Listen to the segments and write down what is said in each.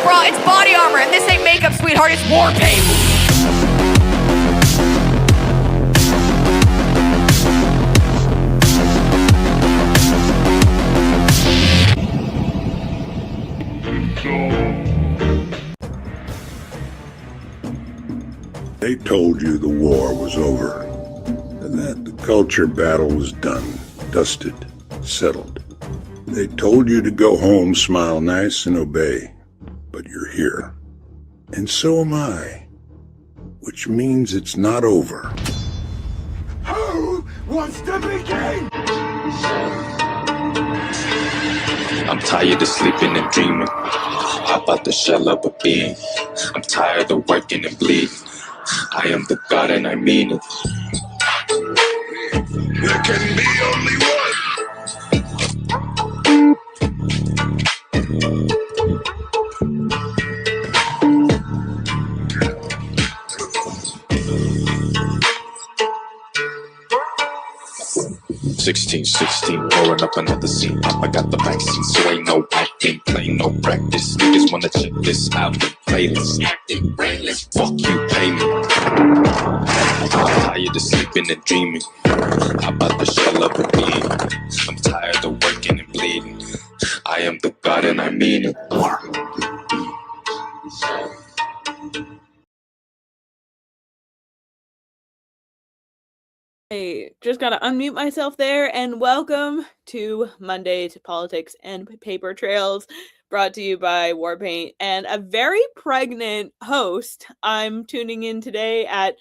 bra, it's body armor, and this ain't makeup, sweetheart, it's war paint. They told you the war was over, and that the culture battle was done, dusted, settled. They told you to go home, smile nice, and obey. But you're here. And so am I. Which means it's not over. Who wants to begin? I'm tired of sleeping and dreaming. Hop out the shell of a being. I'm tired of working and bleeding. I am the God and I mean it. There can be only one. 16, pouring up another scene. Papa got the vaccine, so ain't no acting, play no practice. Niggas wanna check this out, playlist. Acting brainless, fuck you, pay me. I'm tired of sleeping and dreaming. How about the shell of a being? I'm tired of working and bleeding. I am the God and I mean it. Hey, just gotta unmute myself there, and welcome to Monday to Politics and Paper Trails, brought to you by WarPaint and a very pregnant host. I'm tuning in today at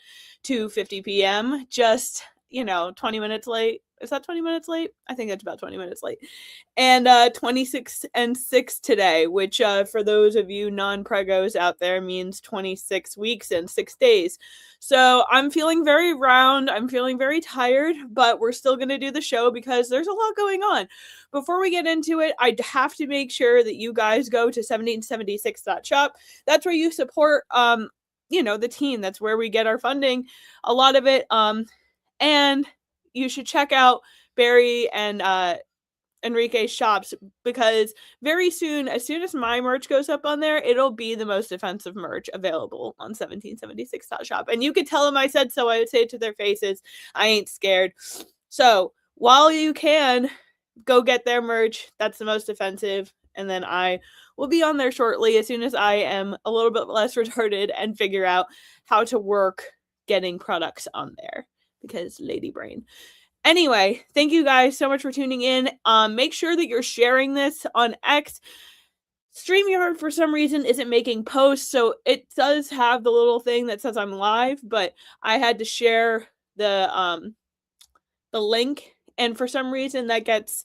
2:50 p.m. just, 20 minutes late. Is that 20 minutes late? I think that's about 20 minutes late. And 26 and 6 today, which for those of you non-pregos out there means 26 weeks and 6 days. So I'm feeling very round. I'm feeling very tired, but we're still going to do the show because there's a lot going on. Before we get into it, I have to make sure that you guys go to 1776.shop. That's where you support, the team. That's where we get our funding, a lot of it. And you should check out Barry and Enrique's shops, because very soon, as soon as my merch goes up on there, it'll be the most offensive merch available on 1776.shop. And you could tell them I said so. I would say it to their faces. I ain't scared. So while you can, go get their merch. That's the most offensive. And then I will be on there shortly as soon as I am a little bit less retarded and figure out how to work getting products on there, because lady brain. Anyway, thank you guys so much for tuning in. Make sure that you're sharing this on X. StreamYard, for some reason, isn't making posts, so it does have the little thing that says I'm live, but I had to share the link, and for some reason that gets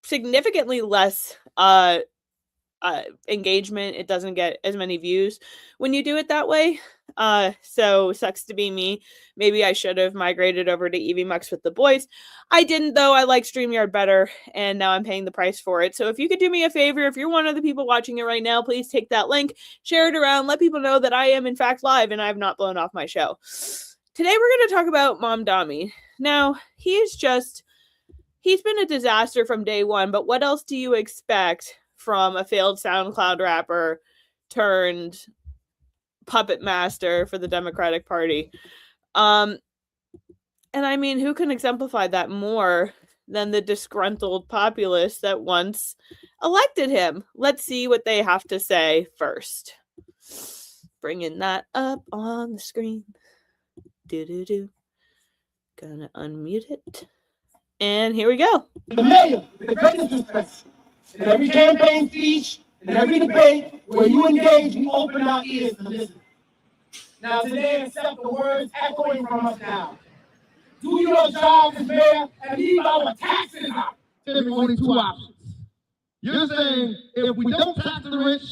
significantly less engagement. It doesn't get as many views when you do it that way. So sucks to be me. Maybe I should have migrated over to EVMux with the boys. I didn't, though. I like StreamYard better, and now I'm paying the price for it. So if you could do me a favor, if you're one of the people watching it right now, please take that link, share it around, let people know that I am in fact live and I have not blown off my show. Today we're going to talk about Mamdani. Now, he's been a disaster from day one, but what else do you expect from a failed SoundCloud rapper turned puppet master for the Democratic Party? And I mean, who can exemplify that more than the disgruntled populace that once elected him? Let's see what they have to say first. Bringing that up on the screen. Gonna unmute it. And here we go. The mayor, the greatest respect. In every campaign speech, in every debate where you engage, we open our ears to listen. Now today, accept the words echoing from us now. Do your job as mayor and leave our taxes out. There's only two options. You're saying if we don't tax the rich,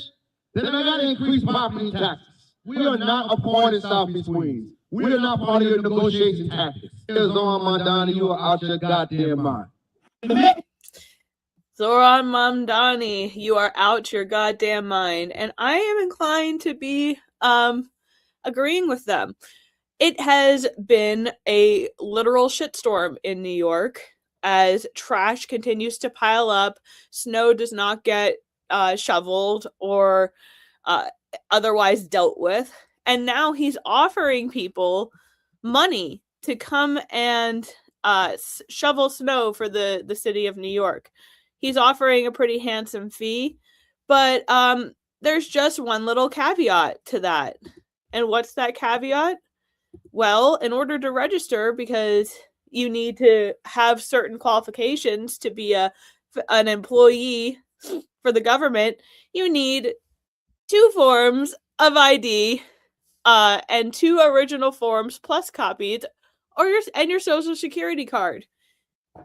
then I got to increase property taxes. We are not a part of Southeast Queens. We are not part of your negotiation tactics. Zoran Mamdani, you are out your goddamn mind. Zoran Mamdani, you are out your goddamn mind. And I am inclined to be agreeing with them. It has been a literal shitstorm in New York as trash continues to pile up, snow does not get shoveled or otherwise dealt with. And now he's offering people money to come and shovel snow for the city of New York. He's offering a pretty handsome fee, but there's just one little caveat to that. And what's that caveat? Well, in order to register, because you need to have certain qualifications to be an employee for the government, you need 2 forms of ID and 2 original forms plus copies, or your social security card.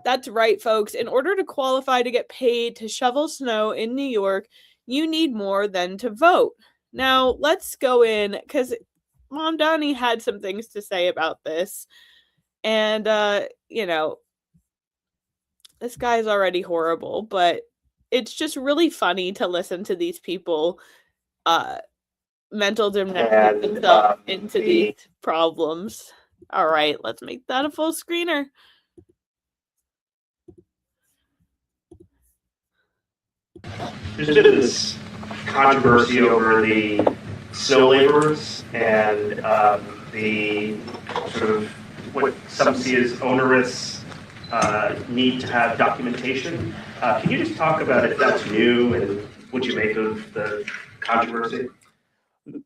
That's right, folks. In order to qualify to get paid to shovel snow in New York, you need more than to vote. Now, let's go in, because Mamdani had some things to say about this. And, this guy's already horrible, but it's just really funny to listen to these people mental gymnastics themselves into these problems. All right, let's make that a full screener. there's been this controversy over the snow laborers and the sort of what some see as onerous need to have documentation. Can you just talk about if that's new and what you make of the controversy?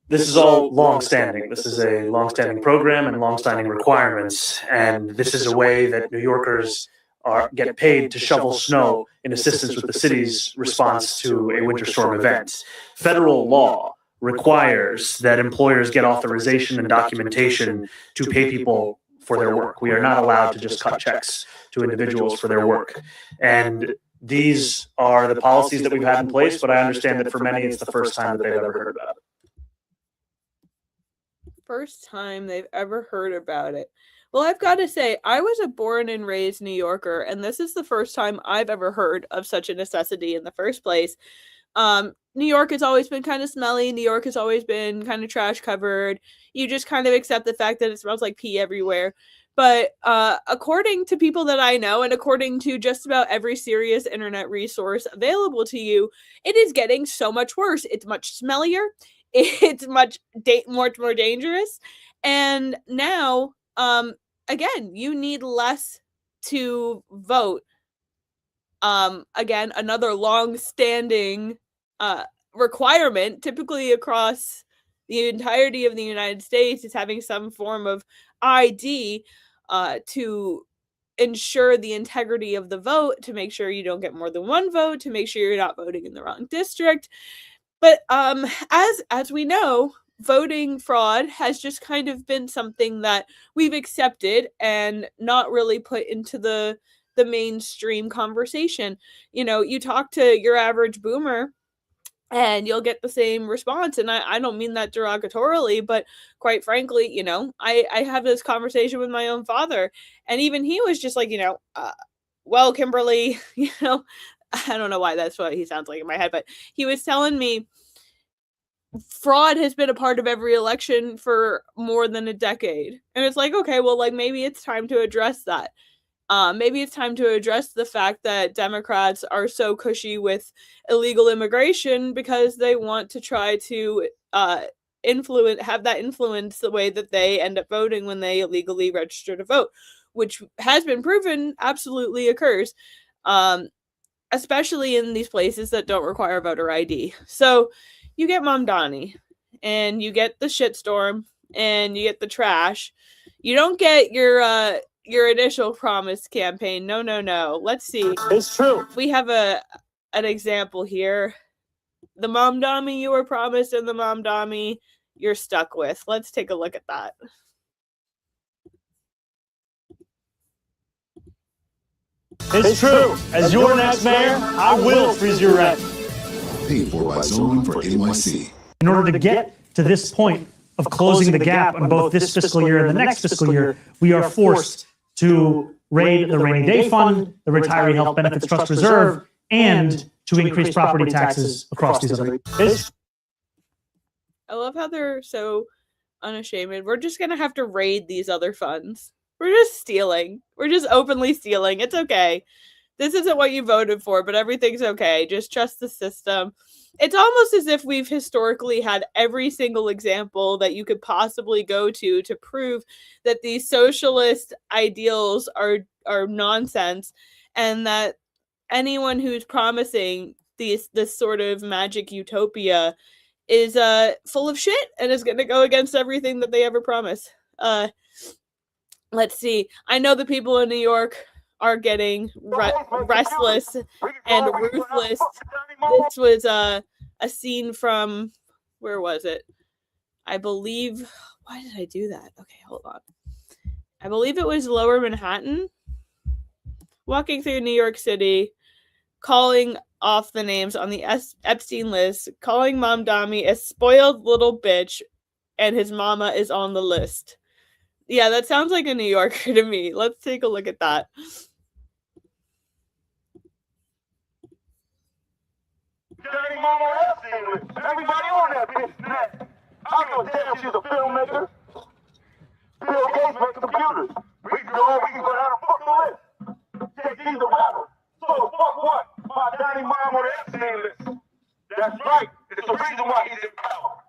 This is all long-standing. This is a long-standing program and long-standing requirements, and this is a way that New Yorkers get paid to shovel snow in assistance with the city's response to a winter storm event. Federal law requires that employers get authorization and documentation to pay people for their work. We are not allowed to just cut checks to individuals for their work. And these are the policies that we've had in place, but I understand that for many it's the first time that they've ever heard about it. First time they've ever heard about it. Well, I've got to say, I was a born and raised New Yorker, and this is the first time I've ever heard of such a necessity in the first place. New York has always been kind of smelly. New York has always been kind of trash covered. You just kind of accept the fact that it smells like pee everywhere. But according to people that I know, and according to just about every serious internet resource available to you, it is getting so much worse. It's much smellier. It's much more dangerous. And now, again, you need less to vote. Again, another long-standing requirement, typically across the entirety of the United States, is having some form of ID to ensure the integrity of the vote, to make sure you don't get more than one vote, to make sure you're not voting in the wrong district. But as we know, voting fraud has just kind of been something that we've accepted and not really put into the mainstream conversation. You know, you talk to your average boomer and you'll get the same response. And I don't mean that derogatorily, but quite frankly, you know, I have this conversation with my own father, and even he was just like, well, Kimberly, you know, I don't know why that's what he sounds like in my head, but he was telling me fraud has been a part of every election for more than a decade. And it's like, okay, well, like maybe it's time to address that. Maybe it's time to address the fact that Democrats are so cushy with illegal immigration because they want to try to have that influence the way that they end up voting when they illegally register to vote, which has been proven absolutely occurs. Especially in these places that don't require voter ID. So you get Mamdani, and you get the shitstorm, and you get the trash. You don't get your initial promise campaign. No. Let's see. It's true. We have an example here. The Mamdani you were promised and the Mamdani you're stuck with. Let's take a look at that. It's true. As your next mayor, I will freeze your rent. Paid for by Zoning for NYC. In order to get to this point of closing the gap on both this fiscal year and the next fiscal year, we are forced to raid the rainy day fund, the retiree health benefits trust reserve, and to increase property taxes across these other areas. I love how they're so unashamed. We're just going to have to raid these other funds. We're just stealing. We're just openly stealing. It's okay. This isn't what you voted for, but everything's okay. Just trust the system. It's almost as if we've historically had every single example that you could possibly go to prove that these socialist ideals are nonsense, and that anyone who's promising this sort of magic utopia is full of shit and is going to go against everything that they ever promise. Let's see. I know the people in New York are getting restless and ruthless. This was a scene from, where was it? I believe, why did I do that? Okay, hold on. I believe it was Lower Manhattan. Walking through New York City, calling off the names on the Epstein list, calling Mamdani a spoiled little bitch, and his mama is on the list. Yeah, that sounds like a New Yorker to me. Let's take a look at that. Dirty mama Epstein. Everybody on that bitch. I don't give a damn she's a filmmaker. Bill Gates makes computers. We can go down a fucking list. JT's a rapper. So fuck what? My dirty mama Epstein list. That's right. It's the reason why he's in power.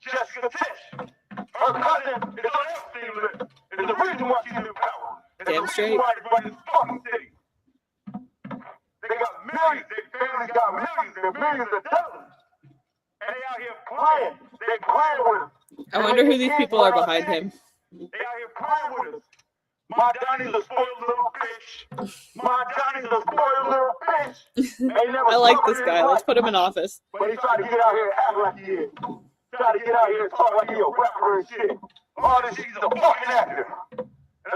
Jessica Tish, her cousin is on Epstein list. It's the reason why she's in power. It's the Damn reason straight. why they run this fucking city. They got millions. Their families got millions and millions of dollars. And they out here playing. They playing with us. I wonder who these people are behind him. They out here playing with us. Mamdani's a spoiled little bitch. Mamdani's a spoiled little bitch. I like this guy. Let's put him in office. But he tried to get out here and act like he is. Tried to get out here and talk like he a rapper and shit. All this shit, he's a fucking actor. And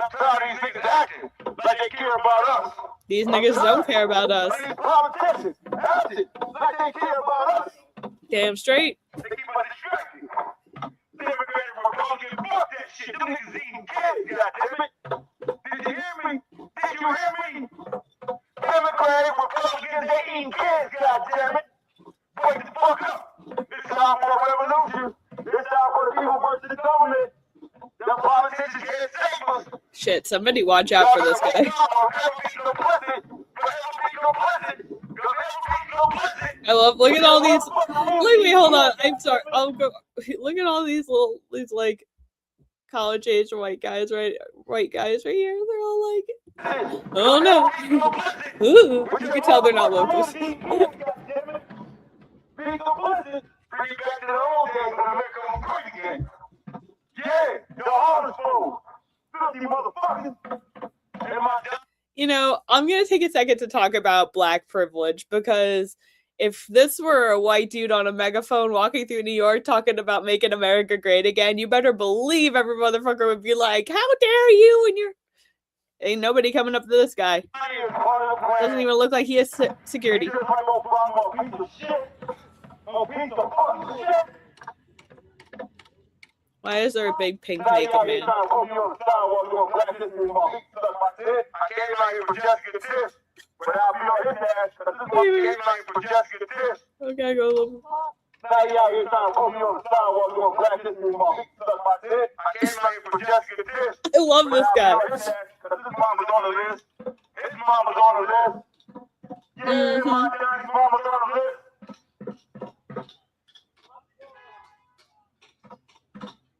I'm tired of these niggas acting like they care about us. These niggas don't care about us. Like these politicians acting like they care about us. Damn straight. They keep us distracted. Democrat and Republican, fuck that shit. Them niggas eating kids, goddammit. Did you hear me? Did you hear me? Democratic, Republicans, they eating kids, goddammit. Wake the fuck up. It's time for a revolution. It's time for the people versus the government. The politicians can't save us. Shit, somebody watch out for this guy. I love, look at all these, hold on, I'm sorry, I'll go, look at all these like college age white guys right here, they're all like, oh no, ooh, you can tell they're not locals. You know, I'm going to take a second to talk about black privilege, because if this were a white dude on a megaphone walking through New York talking about making America great again, you better believe every motherfucker would be like, how dare you? And ain't nobody coming up to this guy. Doesn't even look like he has security. Why is there a big pink naked man? I came out here for Jessica Tish, but I'll be on his ass, because this one came out here for Jessica Tish. Okay, go a little. Now you out here trying to put me on the sidewalk doing Black History Month. Suck my dick. I came out here for Jessica Tish. I love this guy. Because his mom was on the list. His mom was on the list. Yeah, my daddy's mom was on the list.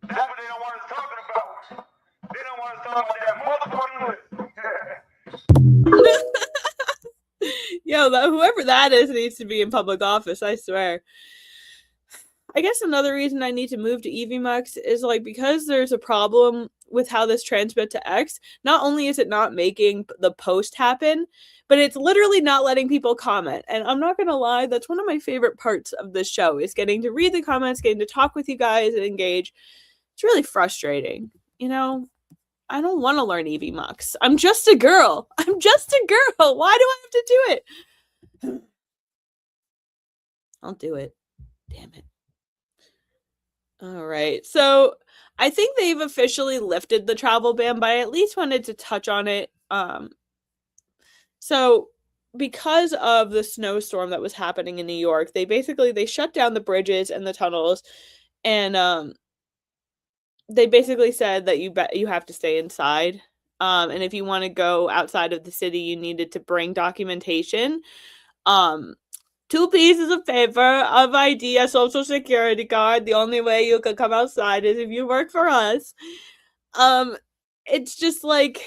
That's what they don't want us talking about. They don't want us talking about that motherfucking list. Yo, whoever that is needs to be in public office, I swear. I guess another reason I need to move to EVMux is like because there's a problem with how this transmit to X. Not only is it not making the post happen, but it's literally not letting people comment. And I'm not going to lie, that's one of my favorite parts of this show is getting to read the comments, getting to talk with you guys and engage. It's really frustrating. You know, I don't want to learn EVMux. I'm just a girl. I'm just a girl. Why do I have to do it? I'll do it. Damn it. All right. So I think they've officially lifted the travel ban, but I at least wanted to touch on it. So because of the snowstorm that was happening in New York, they shut down the bridges and the tunnels, and they basically said that you have to stay inside. And if you want to go outside of the city, you needed to bring documentation. 2 pieces of paper, of ID, a social security card. The only way you could come outside is if you work for us. It's just like,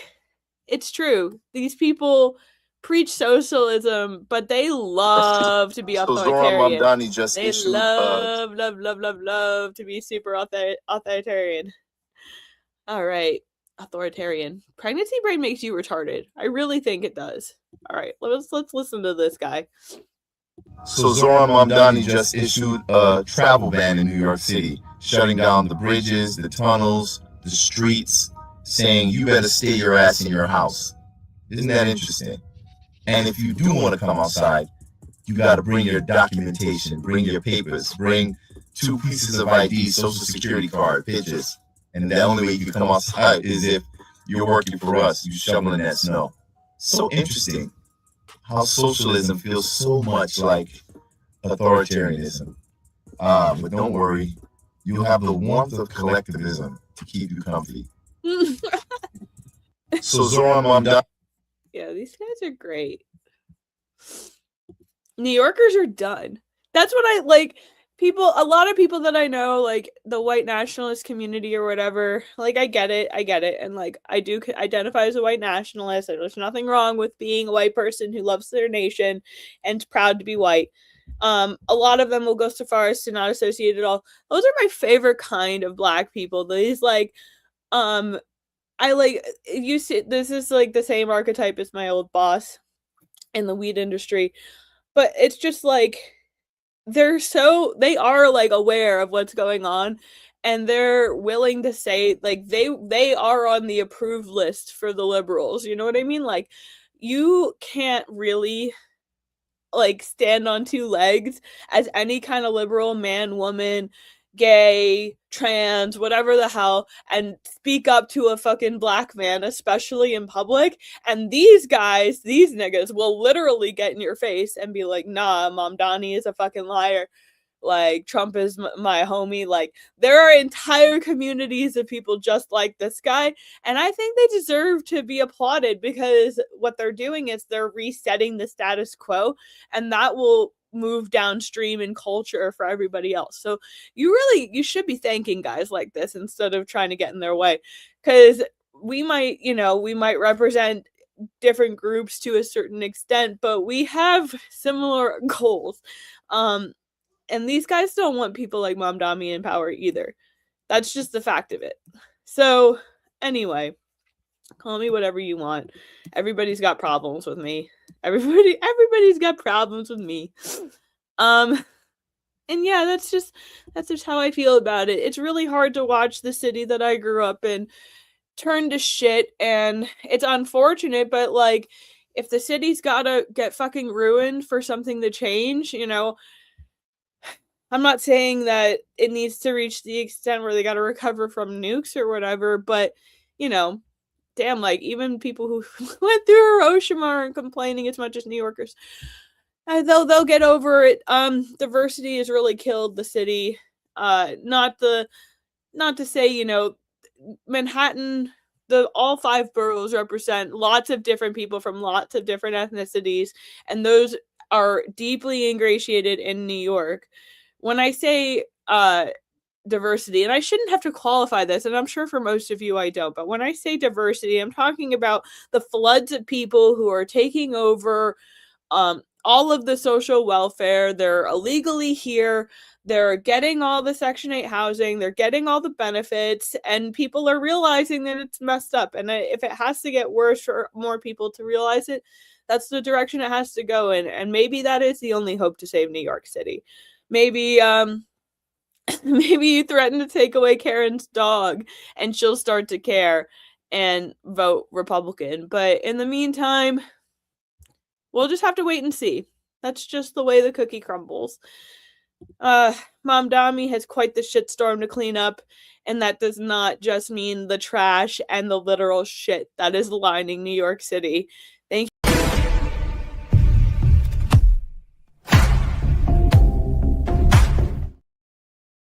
it's true. These people preach socialism, but they love to be authoritarian. Mamdani just They issued, love to be super authoritarian. All right, authoritarian. Pregnancy brain makes you retarded. I really think it does. All right, let's listen to this guy. So Zoran Mamdani just issued a travel ban in New York City, shutting down the bridges, the tunnels, the streets, saying you better stay your ass in your house. Isn't that interesting? And if you do want to come outside, you got to bring your documentation, bring your papers, bring 2 pieces of ID, social security card, pictures. And the only way you can come outside is if you're working for us, you shoveling that snow. So interesting how socialism feels so much like authoritarianism. But don't worry, you'll have the warmth of collectivism to keep you comfy. So Zoran Mamdani. Yeah, these guys are great. New Yorkers are done. That's what I like. A lot of people that I know, like the white nationalist community or whatever, like I get it, and like I do identify as a white nationalist. There's nothing wrong with being a white person who loves their nation and is proud to be white. A lot of them will go so far as to not associate at all. Those are my favorite kind of black people. These like, I like you see. This is like the same archetype as my old boss in the weed industry, but it's just like they are like aware of what's going on, and they're willing to say like they are on the approved list for the liberals. You know what I mean? Like you can't really like stand on two legs as any kind of liberal man, woman, gay, trans, whatever the hell, and speak up to a fucking black man, especially in public. And these guys, these niggas, will literally get in your face and be like, nah, Mamdani is a fucking liar. Like, Trump is my homie. Like, there are entire communities of people just like this guy. And I think they deserve to be applauded because what they're doing is they're resetting the status quo. And that will move downstream in culture for everybody else. So you should be thanking guys like this instead of trying to get in their way, because we might represent different groups to a certain extent, but we have similar goals. And these guys don't want people like Mamdani in power either. That's just the fact of it. So anyway, call me whatever you want. Everybody's got problems with me. Everybody's got problems with me. And yeah, that's just how I feel about it. It's really hard to watch the city that I grew up in turn to shit, and it's unfortunate, but like if the city's gotta get fucking ruined for something to change, I'm not saying that it needs to reach the extent where they gotta recover from nukes or whatever, but damn, like even people who went through Hiroshima aren't complaining as much as New Yorkers. They'll get over it. Diversity has really killed the city. Not to say, Manhattan, all 5 boroughs represent lots of different people from lots of different ethnicities, and those are deeply ingratiated in New York. When I say diversity, and I shouldn't have to qualify this, and I'm sure for most of you I don't, but when I say diversity, I'm talking about the floods of people who are taking over all of the social welfare. They're illegally here. They're getting all the Section 8 housing. They're getting all the benefits, and people are realizing that it's messed up. And if it has to get worse for more people to realize it, that's the direction it has to go in. And maybe that is the only hope to save New York City. Maybe maybe you threaten to take away Karen's dog and she'll start to care and vote Republican. But in the meantime, we'll just have to wait and see. That's just the way the cookie crumbles. Mamdani has quite the shitstorm to clean up, and that does not just mean the trash and the literal shit that is lining New York City.